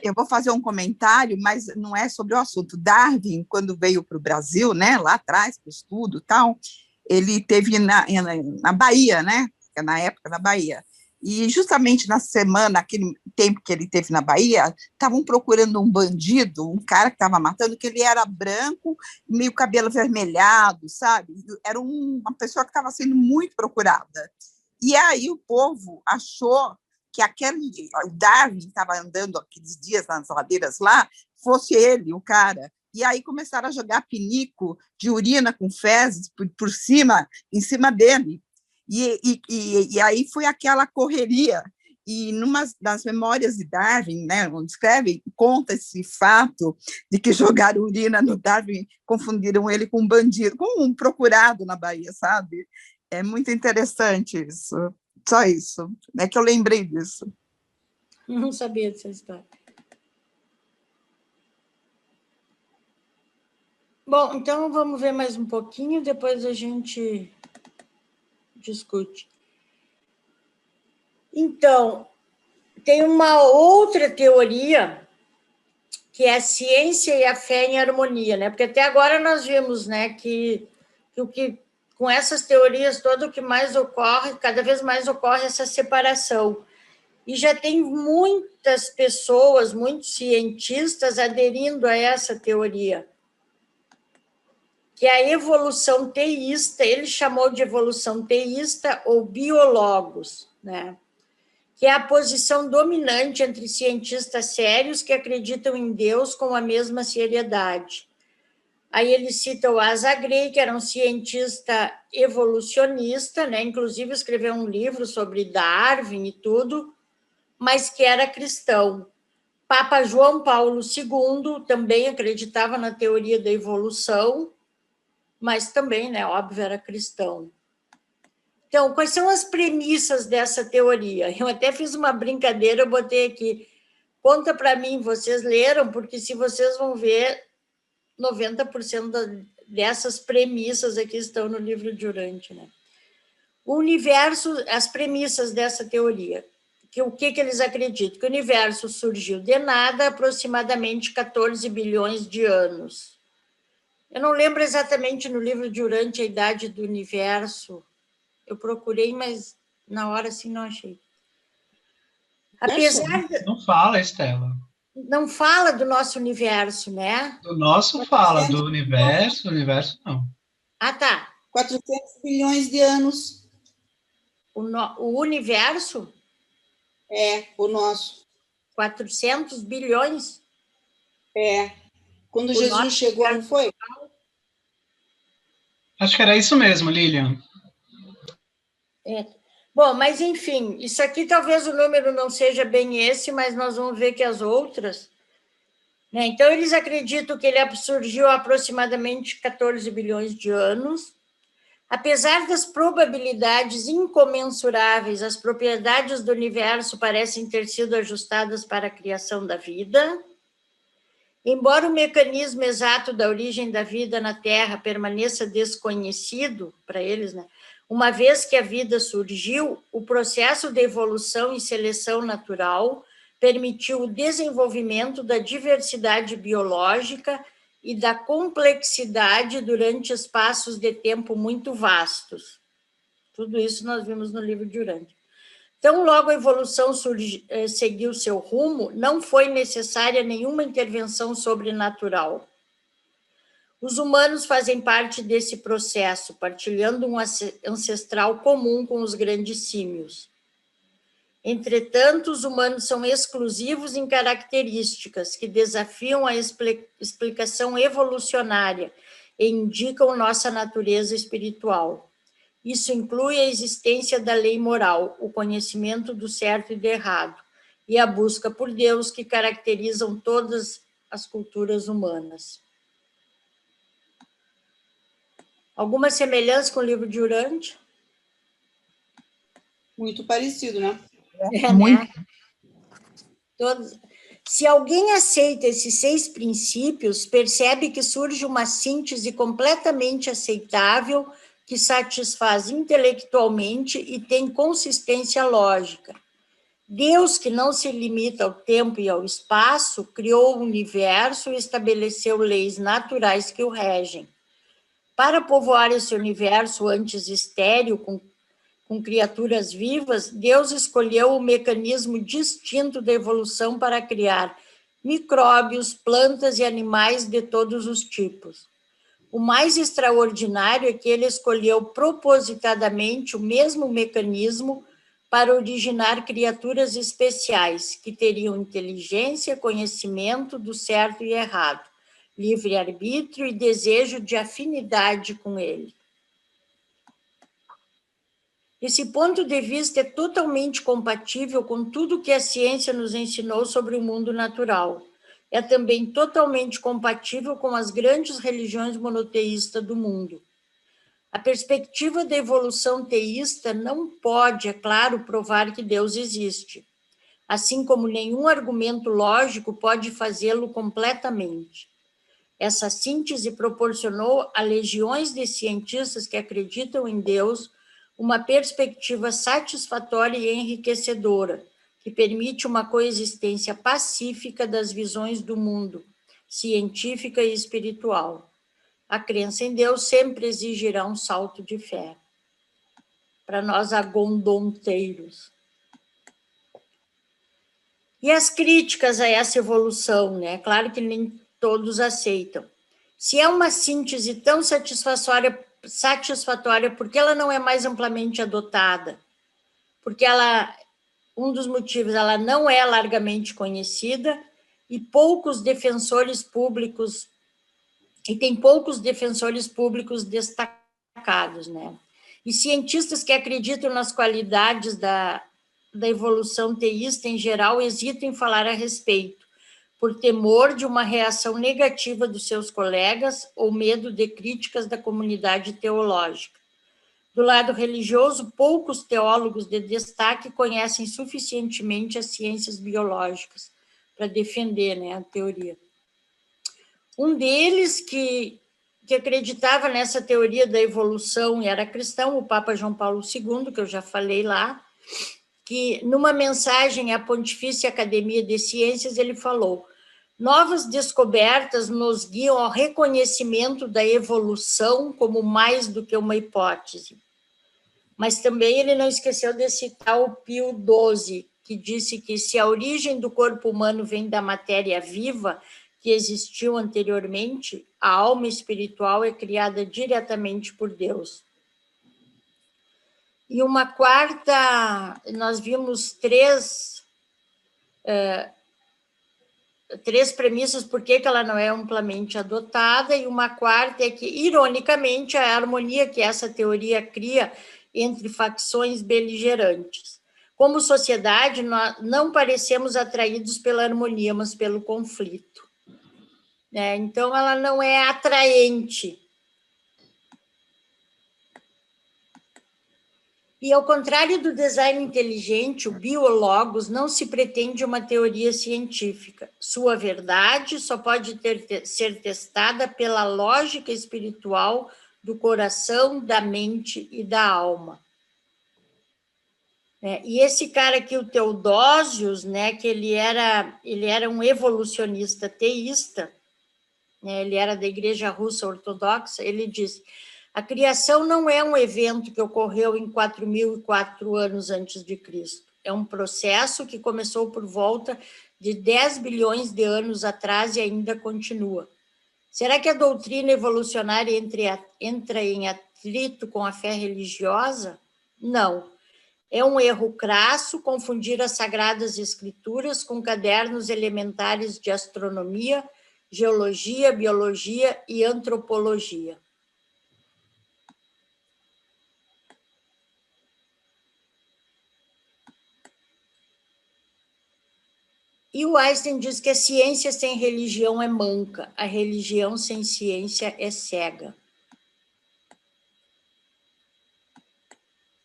Eu vou fazer um comentário, mas não é sobre o assunto. Darwin, quando veio para o Brasil, né, lá atrás, para o estudo e tal, ele teve na Bahia, né, na época da Bahia, e justamente na semana, aquele tempo que ele teve na Bahia, estavam procurando um bandido, um cara que estava matando, que ele era branco, meio cabelo avermelhado, sabe? Era uma pessoa que estava sendo muito procurada. E aí o povo achou que o Darwin estava andando aqueles dias nas ladeiras lá, fosse ele, o cara. E aí começaram a jogar pinico de urina com fezes por cima, em cima dele. E aí foi aquela correria. E numa das memórias de Darwin, né, onde escreve, conta esse fato de que jogaram urina no Darwin, confundiram ele com um bandido, com um procurado na Bahia, sabe? É muito interessante isso. Só isso. É que eu lembrei disso. Não sabia dessa história. Bom, então vamos ver mais um pouquinho, depois a gente discute. Então, tem uma outra teoria, que é a ciência e a fé em harmonia, né? Porque até agora nós vimos, né, que com essas teorias, todo o que mais ocorre, cada vez mais ocorre essa separação. E já tem muitas pessoas, muitos cientistas aderindo a essa teoria, que é a evolução teísta, ele chamou de evolução teísta ou biologos, né? Que é a posição dominante entre cientistas sérios que acreditam em Deus com a mesma seriedade. Aí ele cita o Asa Gray, que era um cientista evolucionista, né? Inclusive escreveu um livro sobre Darwin e tudo, mas que era cristão. Papa João Paulo II também acreditava na teoria da evolução, mas também, né, óbvio, era cristão. Então, quais são as premissas dessa teoria? Eu até fiz uma brincadeira, eu botei aqui, conta para mim, vocês leram, porque se vocês vão ver, 90% dessas premissas aqui estão no livro de Durante, né? O universo, as premissas dessa teoria, o que eles acreditam? Que o universo surgiu de nada há aproximadamente 14 bilhões de anos. Eu não lembro exatamente no livro de Durante a idade do universo, eu procurei, mas na hora assim não achei. Apesar de... Não fala, Estela. Não fala do nosso universo, né? Do nosso fala, do universo não. Ah, tá. 400 bilhões de anos. O universo? É, o nosso. 400 bilhões? É. Quando Jesus chegou, não foi? Acho que era isso mesmo, Lilian. É. Bom, mas enfim, isso aqui talvez o número não seja bem esse, mas nós vamos ver que as outras... Né? Então, eles acreditam que ele surgiu há aproximadamente 14 bilhões de anos. Apesar das probabilidades incomensuráveis, as propriedades do universo parecem ter sido ajustadas para a criação da vida. Embora o mecanismo exato da origem da vida na Terra permaneça desconhecido para eles, né? Uma vez que a vida surgiu, o processo de evolução e seleção natural permitiu o desenvolvimento da diversidade biológica e da complexidade durante espaços de tempo muito vastos. Tudo isso nós vimos no livro de Durante. Então, logo a evolução seguiu seu rumo, não foi necessária nenhuma intervenção sobrenatural. Os humanos fazem parte desse processo, partilhando um ancestral comum com os grandes símios. Entretanto, os humanos são exclusivos em características que desafiam a explicação evolucionária e indicam nossa natureza espiritual. Isso inclui a existência da lei moral, o conhecimento do certo e do errado, e a busca por Deus que caracterizam todas as culturas humanas. Alguma semelhança com o livro de Durante? Muito parecido, né? Muito. Né? Se alguém aceita esses 6 princípios, percebe que surge uma síntese completamente aceitável que satisfaz intelectualmente e tem consistência lógica. Deus, que não se limita ao tempo e ao espaço, criou o universo e estabeleceu leis naturais que o regem. Para povoar esse universo antes estéril, com criaturas vivas, Deus escolheu o mecanismo distinto da evolução para criar micróbios, plantas e animais de todos os tipos. O mais extraordinário é que ele escolheu propositadamente o mesmo mecanismo para originar criaturas especiais, que teriam inteligência, conhecimento do certo e errado, livre-arbítrio e desejo de afinidade com ele. Esse ponto de vista é totalmente compatível com tudo que a ciência nos ensinou sobre o mundo natural. É também totalmente compatível com as grandes religiões monoteístas do mundo. A perspectiva da evolução teísta não pode, é claro, provar que Deus existe, assim como nenhum argumento lógico pode fazê-lo completamente. Essa síntese proporcionou a legiões de cientistas que acreditam em Deus uma perspectiva satisfatória e enriquecedora, que permite uma coexistência pacífica das visões do mundo, científica e espiritual. A crença em Deus sempre exigirá um salto de fé. Para nós agondonteiros. E as críticas a essa evolução, né? Claro que nem todos aceitam. Se é uma síntese tão satisfatória, por que ela não é mais amplamente adotada? Porque um dos motivos, ela não é largamente conhecida e tem poucos defensores públicos destacados, né? E cientistas que acreditam nas qualidades da evolução teísta em geral hesitam em falar a respeito, por temor de uma reação negativa dos seus colegas ou medo de críticas da comunidade teológica. Do lado religioso, poucos teólogos de destaque conhecem suficientemente as ciências biológicas para defender, né, a teoria. Um deles que acreditava nessa teoria da evolução e era cristão, o Papa João Paulo II, que eu já falei lá, que numa mensagem à Pontifícia Academia de Ciências ele falou: novas descobertas nos guiam ao reconhecimento da evolução como mais do que uma hipótese. Mas também ele não esqueceu de citar o Pio XII, que disse que se a origem do corpo humano vem da matéria viva que existiu anteriormente, a alma espiritual é criada diretamente por Deus. E uma quarta, nós vimos três premissas por que ela não é amplamente adotada, e uma quarta é que, ironicamente, a harmonia que essa teoria cria entre facções beligerantes. Como sociedade, nós não parecemos atraídos pela harmonia, mas pelo conflito. Então, ela não é atraente. E, ao contrário do design inteligente, o biologos não se pretende uma teoria científica. Sua verdade só pode ser testada pela lógica espiritual do coração, da mente e da alma. E esse cara aqui, o Theodosius, né, que ele era um evolucionista teísta, né, ele era da Igreja Russa Ortodoxa, ele diz: a criação não é um evento que ocorreu em 4.004 anos antes de Cristo. É um processo que começou por volta de 10 bilhões de anos atrás e ainda continua. Será que a doutrina evolucionária entra em atrito com a fé religiosa? Não. É um erro crasso confundir as Sagradas Escrituras com cadernos elementares de astronomia, geologia, biologia e antropologia. E o Einstein diz que a ciência sem religião é manca, a religião sem ciência é cega.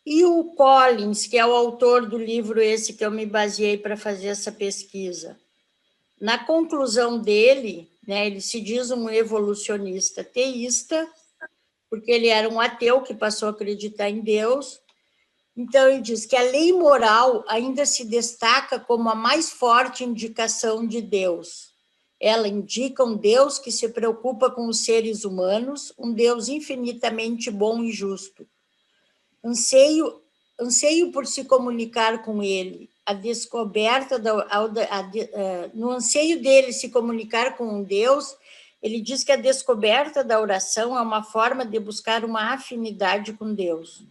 E o Collins, que é o autor do livro esse que eu me baseei para fazer essa pesquisa, na conclusão dele, né, ele se diz um evolucionista teísta, porque ele era um ateu que passou a acreditar em Deus. Então, ele diz que a lei moral ainda se destaca como a mais forte indicação de Deus. Ela indica um Deus que se preocupa com os seres humanos, um Deus infinitamente bom e justo. Anseio por se comunicar com ele, a descoberta no anseio dele se comunicar com um Deus, ele diz que a descoberta da oração é uma forma de buscar uma afinidade com Deus.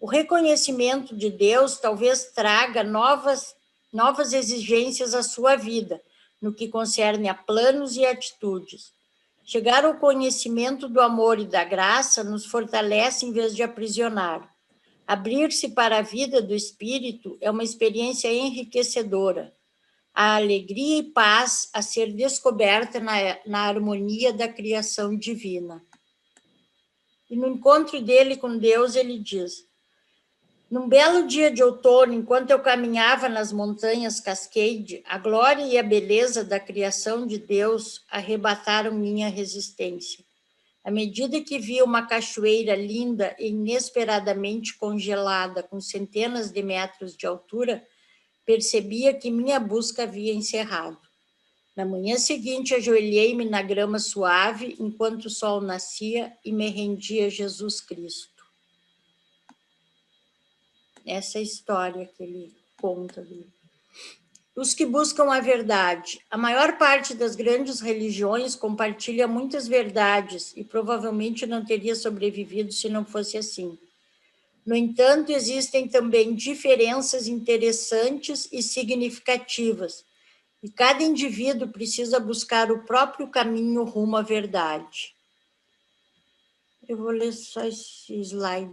O reconhecimento de Deus talvez traga novas exigências à sua vida, no que concerne a planos e atitudes. Chegar ao conhecimento do amor e da graça nos fortalece em vez de aprisionar. Abrir-se para a vida do espírito é uma experiência enriquecedora. A alegria e paz a ser descoberta na harmonia da criação divina. E no encontro dele com Deus, ele diz: num belo dia de outono, enquanto eu caminhava nas montanhas Cascade, a glória e a beleza da criação de Deus arrebataram minha resistência. À medida que via uma cachoeira linda e inesperadamente congelada, com centenas de metros de altura, percebia que minha busca havia encerrado. Na manhã seguinte, ajoelhei-me na grama suave, enquanto o sol nascia, e me rendi a Jesus Cristo. Essa é a história que ele conta. Os que buscam a verdade. A maior parte das grandes religiões compartilha muitas verdades e provavelmente não teria sobrevivido se não fosse assim. No entanto, existem também diferenças interessantes e significativas, e cada indivíduo precisa buscar o próprio caminho rumo à verdade. Eu vou ler só esse slide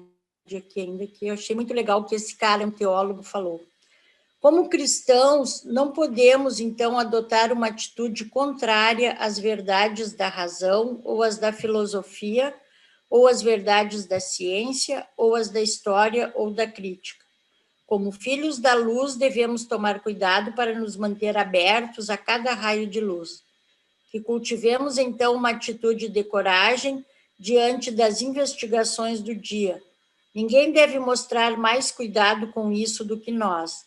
aqui ainda, que eu achei muito legal o que esse cara, um teólogo, falou. Como cristãos, não podemos, então, adotar uma atitude contrária às verdades da razão, ou às da filosofia, ou às verdades da ciência, ou às da história ou da crítica. Como filhos da luz, devemos tomar cuidado para nos manter abertos a cada raio de luz. Que cultivemos, então, uma atitude de coragem diante das investigações do dia. Ninguém deve mostrar mais cuidado com isso do que nós.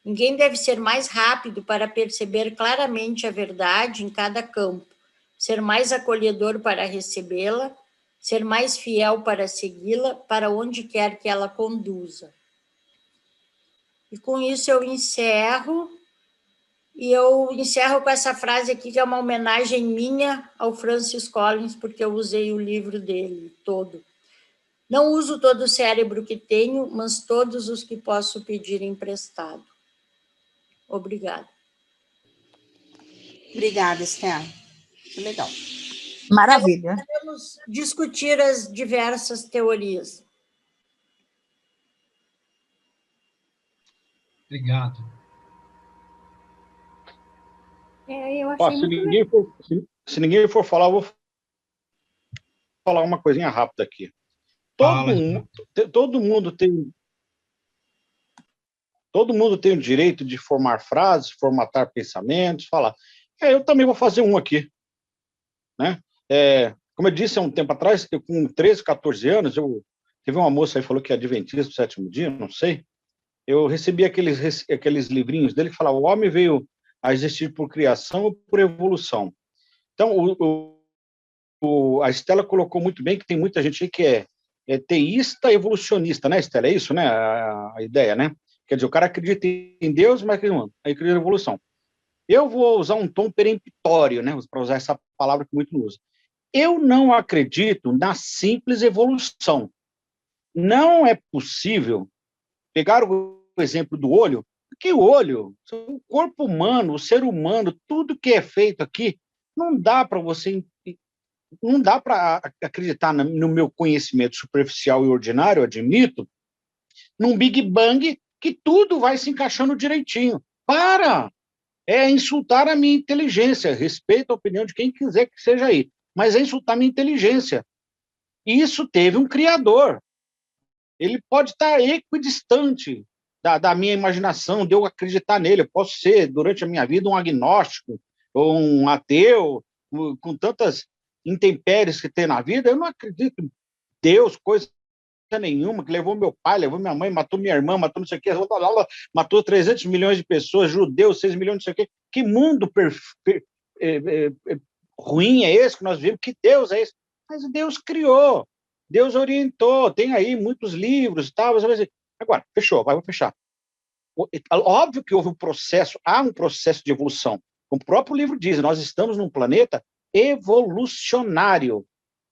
Ninguém deve ser mais rápido para perceber claramente a verdade em cada campo, ser mais acolhedor para recebê-la, ser mais fiel para segui-la, para onde quer que ela conduza. E com isso eu encerro, e eu encerro com essa frase aqui, que é uma homenagem minha ao Francis Collins, porque eu usei o livro dele todo. Não uso todo o cérebro que tenho, mas todos os que posso pedir emprestado. Obrigada. Obrigada, Esther. Que legal. Maravilha. Vamos discutir as diversas teorias. Obrigado. Eu achei Se ninguém for falar, eu vou falar uma coisinha rápida aqui. Todo mundo tem o direito de formar frases, formatar pensamentos, falar. Eu também vou fazer um aqui. Né? Como eu disse há um tempo atrás, eu, com 13, 14 anos, teve uma moça aí que falou que é adventista do sétimo dia, não sei. Eu recebi aqueles livrinhos dele que falavam: o homem veio a existir por criação ou por evolução. Então, a Estela colocou muito bem que tem muita gente aí que é teísta evolucionista, né, Estela? É isso, né? A ideia, né? Quer dizer, o cara acredita em Deus, mas acredita em evolução. Eu vou usar um tom peremptório, né, para usar essa palavra que muito usa. Eu não acredito na simples evolução. Não é possível pegar o exemplo do olho, porque o olho, o corpo humano, o ser humano, tudo que é feito aqui, não dá para acreditar no meu conhecimento superficial e ordinário, admito, num Big Bang que tudo vai se encaixando direitinho. É insultar a minha inteligência. Respeito a opinião de quem quiser que seja aí, mas é insultar a minha inteligência. E isso teve um criador. ele pode estar equidistante da minha imaginação, de eu acreditar nele. Eu posso ser, durante a minha vida, um agnóstico ou um ateu, com tantas intempéries que tem na vida. Eu não acredito em Deus, coisa nenhuma, que levou meu pai, levou minha mãe, matou minha irmã, matou não sei o quê, matou 300 milhões de pessoas, judeus, 6 milhões, não sei o quê. Que mundo ruim é esse que nós vivemos? Que Deus é esse? Mas Deus criou, Deus orientou, tem aí muitos livros e tal. Agora, fechou, vou fechar. Óbvio que houve um processo, há um processo de evolução. Como o próprio livro diz, nós estamos num planeta evolucionário.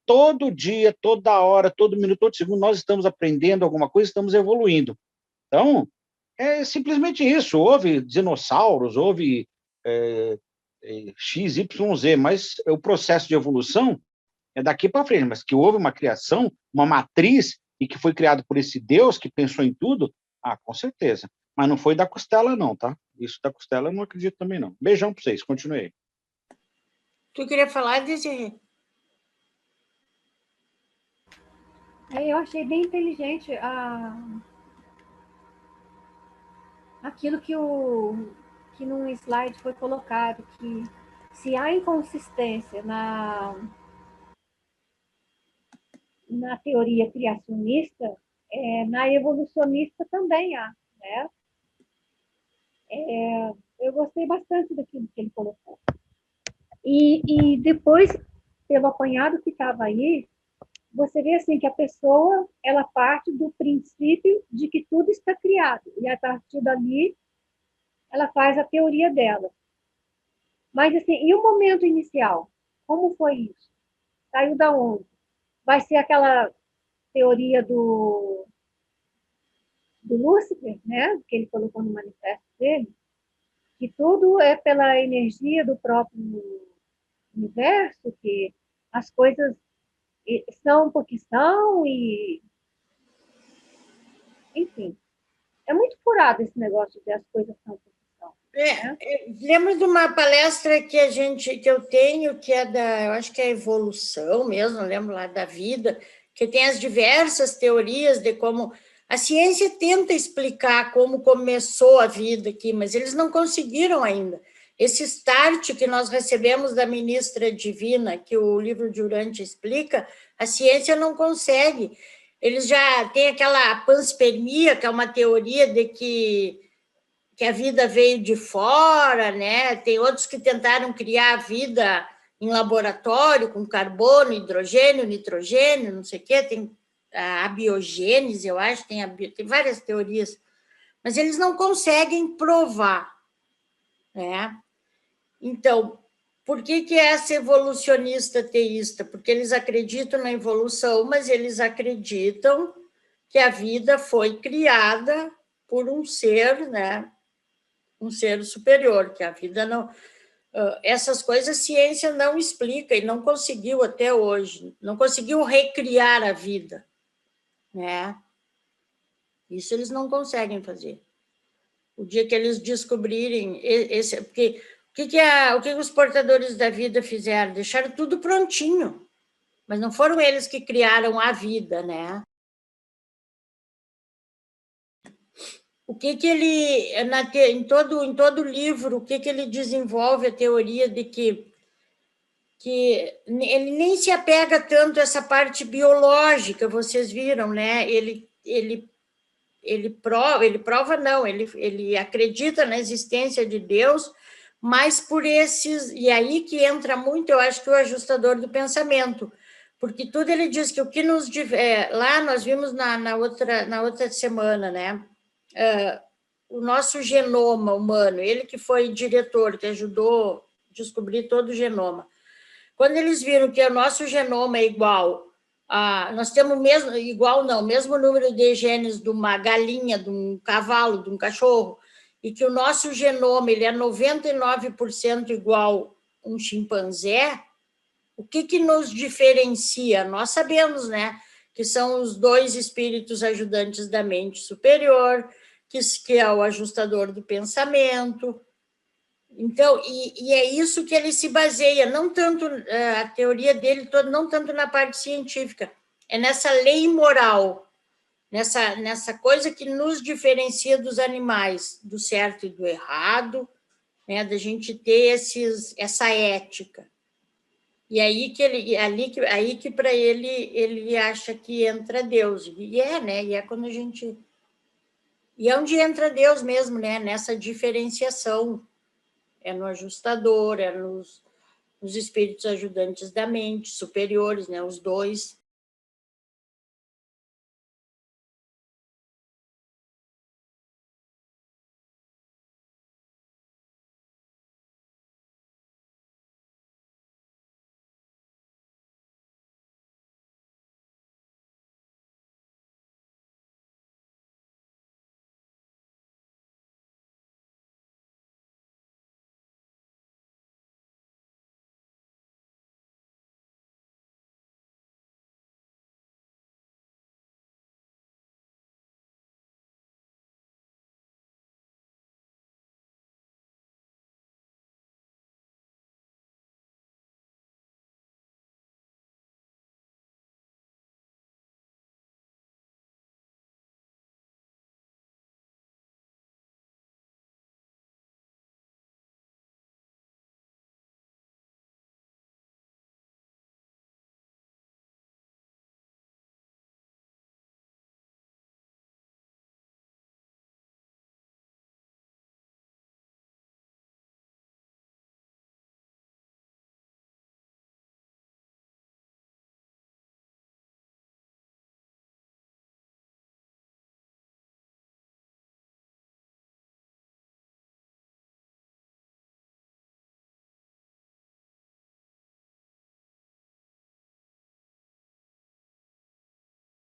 Todo dia, toda hora, todo minuto, todo segundo, nós estamos aprendendo alguma coisa, estamos evoluindo. Então, é simplesmente isso. Houve dinossauros, houve X, Y, Z, mas o processo de evolução é daqui para frente, mas que houve uma criação, uma matriz, e que foi criado por esse Deus que pensou em tudo, com certeza. Mas não foi da costela, não, tá? Isso da costela eu não acredito também, não. Beijão para vocês, continuei. Tu queria falar, Desirê? Eu achei bem inteligente aquilo que num slide foi colocado, que se há inconsistência na teoria criacionista, na evolucionista também há, né? Eu gostei bastante daquilo que ele colocou. E depois, pelo apanhado que estava aí, você vê assim que a pessoa, ela parte do princípio de que tudo está criado, e a partir dali ela faz a teoria dela. Mas assim, e o momento inicial? Como foi isso? Saiu da onde? Vai ser aquela teoria do Lúcifer, né? Que ele colocou no manifesto dele, que tudo é pela energia do próprio universo, que as coisas são porque são, e enfim, é muito furado esse negócio de as coisas são porque são. Né? Lembro de uma palestra que eu tenho, que eu acho que é evolução mesmo, lembro lá da vida, que tem as diversas teorias de como a ciência tenta explicar como começou a vida aqui, mas eles não conseguiram ainda. Esse start que nós recebemos da ministra divina, que o livro de Urantia explica, a ciência não consegue. Eles já têm aquela panspermia, que é uma teoria de que a vida veio de fora, né? Tem outros que tentaram criar a vida em laboratório, com carbono, hidrogênio, nitrogênio, não sei o quê, tem a abiogênese, eu acho, tem várias teorias, mas eles não conseguem provar, né? Então, por que essa evolucionista teísta? Porque eles acreditam na evolução, mas eles acreditam que a vida foi criada por um ser, né? Um ser superior, que a vida não... Essas coisas a ciência não explica e não conseguiu até hoje, não conseguiu recriar a vida, né? Isso eles não conseguem fazer. O dia que eles descobrirem... Porque o que os portadores da vida fizeram? Deixaram tudo prontinho, mas não foram eles que criaram a vida, né? O que ele, em todo livro, o que ele desenvolve a teoria de que ele nem se apega tanto a essa parte biológica, vocês viram, né? Ele prova não, ele acredita na existência de Deus, mas por esses... E aí que entra muito, eu acho que o ajustador do pensamento, porque tudo ele diz que o que nos... lá nós vimos na outra semana, né? O nosso genoma humano, ele que foi diretor, que ajudou a descobrir todo o genoma. Quando eles viram que o nosso genoma é igual nós temos mesmo número de genes de uma galinha, de um cavalo, de um cachorro, e que o nosso genoma ele é 99% igual a um chimpanzé, o que nos diferencia? Nós sabemos, né, que são os 2 espíritos ajudantes da mente superior, que é o ajustador do pensamento. Então, e é isso que ele se baseia, não tanto a teoria dele toda, não tanto na parte científica, é nessa lei moral, nessa coisa que nos diferencia dos animais, do certo e do errado, né, da gente ter essa ética. E aí que para ele acha que entra Deus. E né? E é quando a gente... E é onde entra Deus mesmo, né? Nessa diferenciação. É no ajustador, é nos espíritos ajudantes da mente, superiores, né? Os dois.